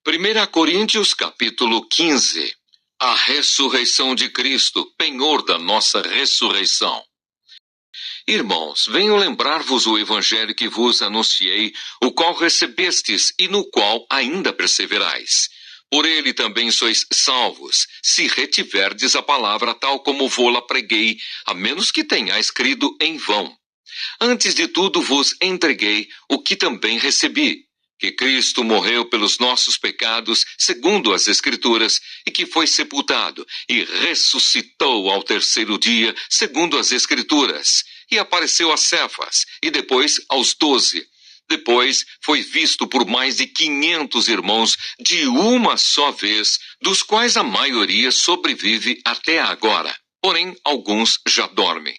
1 Coríntios capítulo 15. A ressurreição de Cristo, penhor da nossa ressurreição. Irmãos, venho lembrar-vos o evangelho que vos anunciei, o qual recebestes e no qual ainda perseverais. Por ele também sois salvos, se retiverdes a palavra tal como vô-la preguei, a menos que tenhais crido em vão. Antes de tudo vos entreguei o que também recebi, que Cristo morreu pelos nossos pecados, segundo as Escrituras, e que foi sepultado, e ressuscitou ao terceiro dia, segundo as Escrituras, e apareceu a Cefas, e depois aos 12. Depois foi visto por mais de 500 irmãos de uma só vez, dos quais a maioria sobrevive até agora. Porém, alguns já dormem.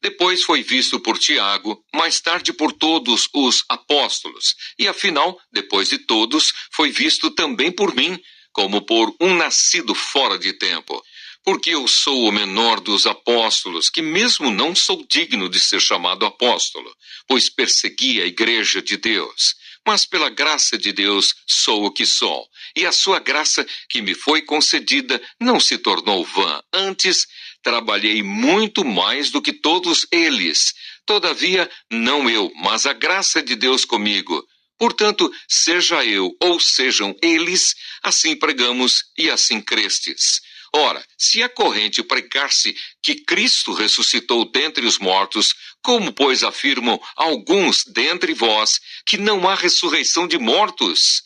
Depois foi visto por Tiago, mais tarde por todos os apóstolos. E afinal, depois de todos, foi visto também por mim, como por um nascido fora de tempo. Porque eu sou o menor dos apóstolos, que mesmo não sou digno de ser chamado apóstolo, pois persegui a igreja de Deus. Mas pela graça de Deus sou o que sou. E a sua graça que me foi concedida não se tornou vã. Antes, trabalhei muito mais do que todos eles. Todavia, não eu, mas a graça de Deus comigo. Portanto, seja eu ou sejam eles, assim pregamos e assim crestes. Ora, se a corrente pregar-se que Cristo ressuscitou dentre os mortos, como, pois, afirmam alguns dentre vós que não há ressurreição de mortos?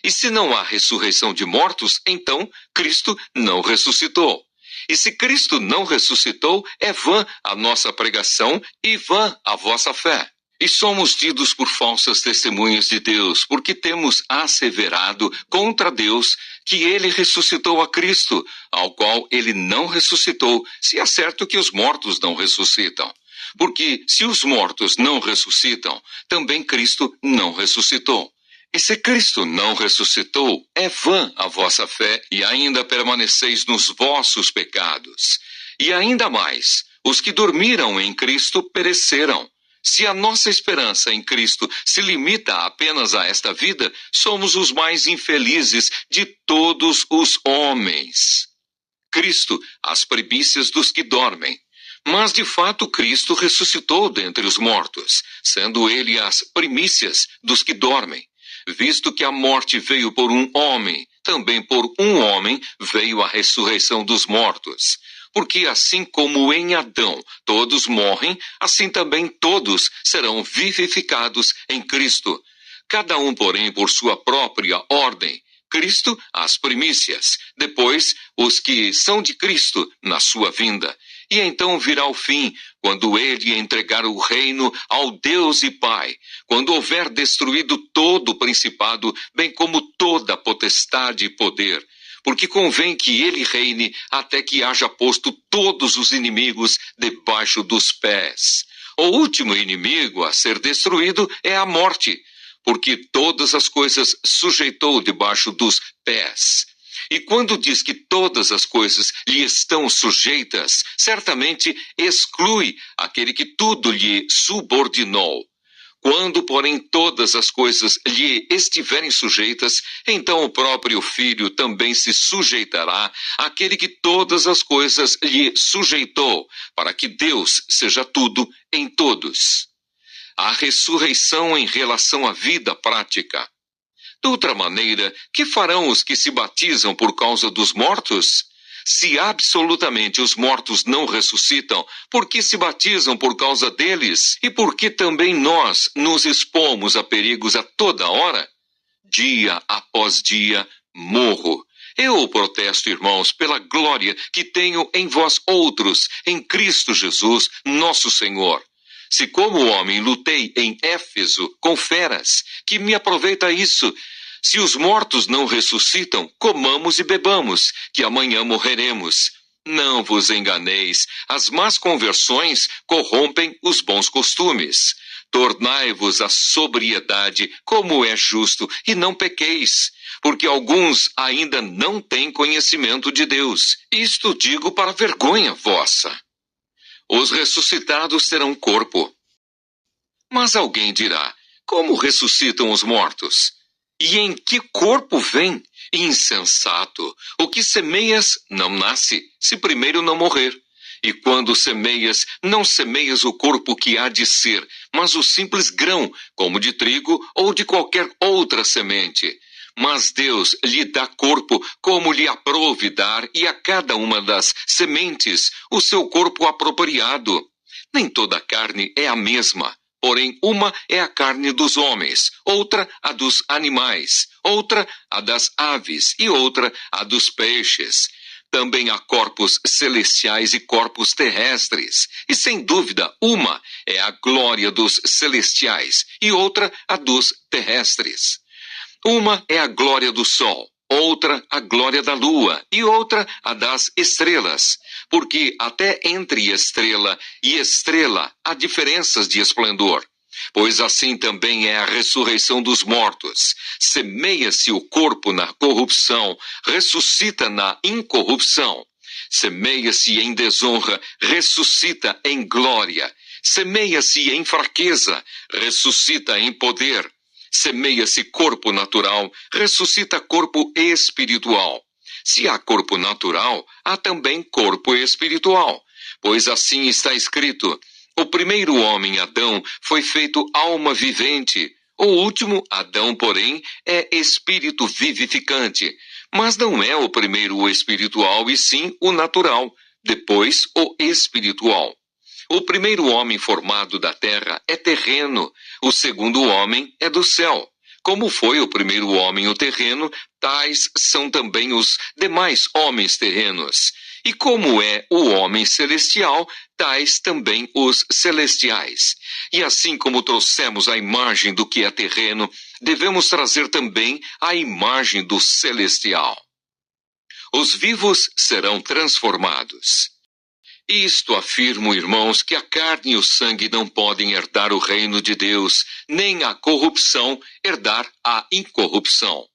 E se não há ressurreição de mortos, então Cristo não ressuscitou. E se Cristo não ressuscitou, é vã a nossa pregação e vã a vossa fé. E somos tidos por falsas testemunhas de Deus, porque temos asseverado contra Deus que ele ressuscitou a Cristo, ao qual ele não ressuscitou, se é certo que os mortos não ressuscitam. Porque se os mortos não ressuscitam, também Cristo não ressuscitou. E se Cristo não ressuscitou, é vã a vossa fé e ainda permaneceis nos vossos pecados. E ainda mais, os que dormiram em Cristo pereceram. Se a nossa esperança em Cristo se limita apenas a esta vida, somos os mais infelizes de todos os homens. Cristo, as primícias dos que dormem. Mas de fato Cristo ressuscitou dentre os mortos, sendo ele as primícias dos que dormem. Visto que a morte veio por um homem, também por um homem veio a ressurreição dos mortos. Porque assim como em Adão todos morrem, assim também todos serão vivificados em Cristo. Cada um, porém, por sua própria ordem. Cristo, as primícias, depois os que são de Cristo na sua vinda. E então virá o fim, quando ele entregar o reino ao Deus e Pai, quando houver destruído todo o principado, bem como toda a potestade e poder. Porque convém que ele reine até que haja posto todos os inimigos debaixo dos pés. O último inimigo a ser destruído é a morte, porque todas as coisas sujeitou debaixo dos pés. E quando diz que todas as coisas lhe estão sujeitas, certamente exclui aquele que tudo lhe subordinou. Quando, porém, todas as coisas lhe estiverem sujeitas, então o próprio Filho também se sujeitará àquele que todas as coisas lhe sujeitou, para que Deus seja tudo em todos. A ressurreição em relação à vida prática. De outra maneira, que farão os que se batizam por causa dos mortos? Se absolutamente os mortos não ressuscitam, por que se batizam por causa deles? E por que também nós nos expomos a perigos a toda hora? Dia após dia, morro. Eu protesto, irmãos, pela glória que tenho em vós outros, em Cristo Jesus, nosso Senhor. Se como homem lutei em Éfeso com feras, que me aproveita isso? Se os mortos não ressuscitam, comamos e bebamos, que amanhã morreremos. Não vos enganeis, as más conversões corrompem os bons costumes. Tornai-vos à sobriedade, como é justo, e não pequeis, porque alguns ainda não têm conhecimento de Deus. Isto digo para vergonha vossa. Os ressuscitados terão corpo. Mas alguém dirá, como ressuscitam os mortos? E em que corpo vem? Insensato! O que semeias não nasce, se primeiro não morrer. E quando semeias, não semeias o corpo que há de ser, mas o simples grão, como de trigo ou de qualquer outra semente. Mas Deus lhe dá corpo como lhe aprouve dar, e a cada uma das sementes o seu corpo apropriado. Nem toda a carne é a mesma, porém uma é a carne dos homens, outra a dos animais, outra a das aves e outra a dos peixes. Também há corpos celestiais e corpos terrestres, e sem dúvida uma é a glória dos celestiais e outra a dos terrestres. Uma é a glória do sol, outra a glória da lua e outra a das estrelas, porque até entre estrela e estrela há diferenças de esplendor. Pois assim também é a ressurreição dos mortos. Semeia-se o corpo na corrupção, ressuscita na incorrupção. Semeia-se em desonra, ressuscita em glória. Semeia-se em fraqueza, ressuscita em poder. Semeia-se corpo natural, ressuscita corpo espiritual. Se há corpo natural, há também corpo espiritual. Pois assim está escrito: o primeiro homem, Adão, foi feito alma vivente. O último, Adão, porém, é espírito vivificante. Mas não é o primeiro o espiritual, e sim o natural, depois o espiritual. O primeiro homem formado da terra é terreno, o segundo homem é do céu. Como foi o primeiro homem o terreno, tais são também os demais homens terrenos. E como é o homem celestial, tais também os celestiais. E assim como trouxemos a imagem do que é terreno, devemos trazer também a imagem do celestial. Os vivos serão transformados. Isto afirmo, irmãos, que a carne e o sangue não podem herdar o reino de Deus, nem a corrupção herdar a incorrupção.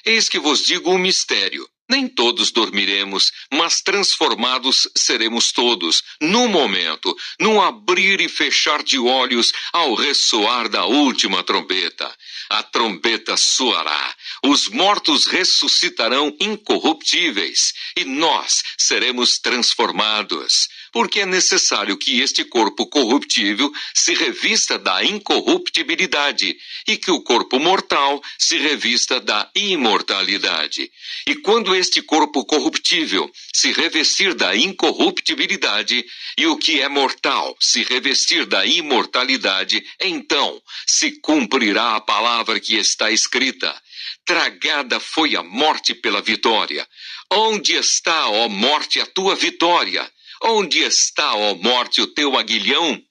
Eis que vos digo um mistério. Nem todos dormiremos, mas transformados seremos todos, num momento, num abrir e fechar de olhos, ao ressoar da última trombeta. A trombeta soará, os mortos ressuscitarão incorruptíveis, e nós seremos transformados. Porque é necessário que este corpo corruptível se revista da incorruptibilidade, e que o corpo mortal se revista da imortalidade. E quando este corpo corruptível se revestir da incorruptibilidade, e o que é mortal se revestir da imortalidade, então se cumprirá a palavra que está escrita: tragada foi a morte pela vitória. Onde está, ó morte, a tua vitória? Onde está, ó morte, o teu aguilhão?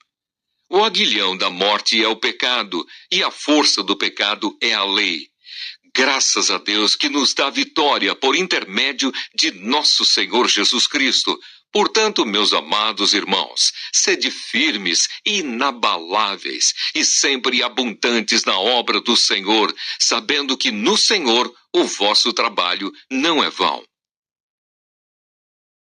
O aguilhão da morte é o pecado, e a força do pecado é a lei. Graças a Deus que nos dá vitória por intermédio de nosso Senhor Jesus Cristo. Portanto, meus amados irmãos, sede firmes e inabaláveis e sempre abundantes na obra do Senhor, sabendo que no Senhor o vosso trabalho não é vão.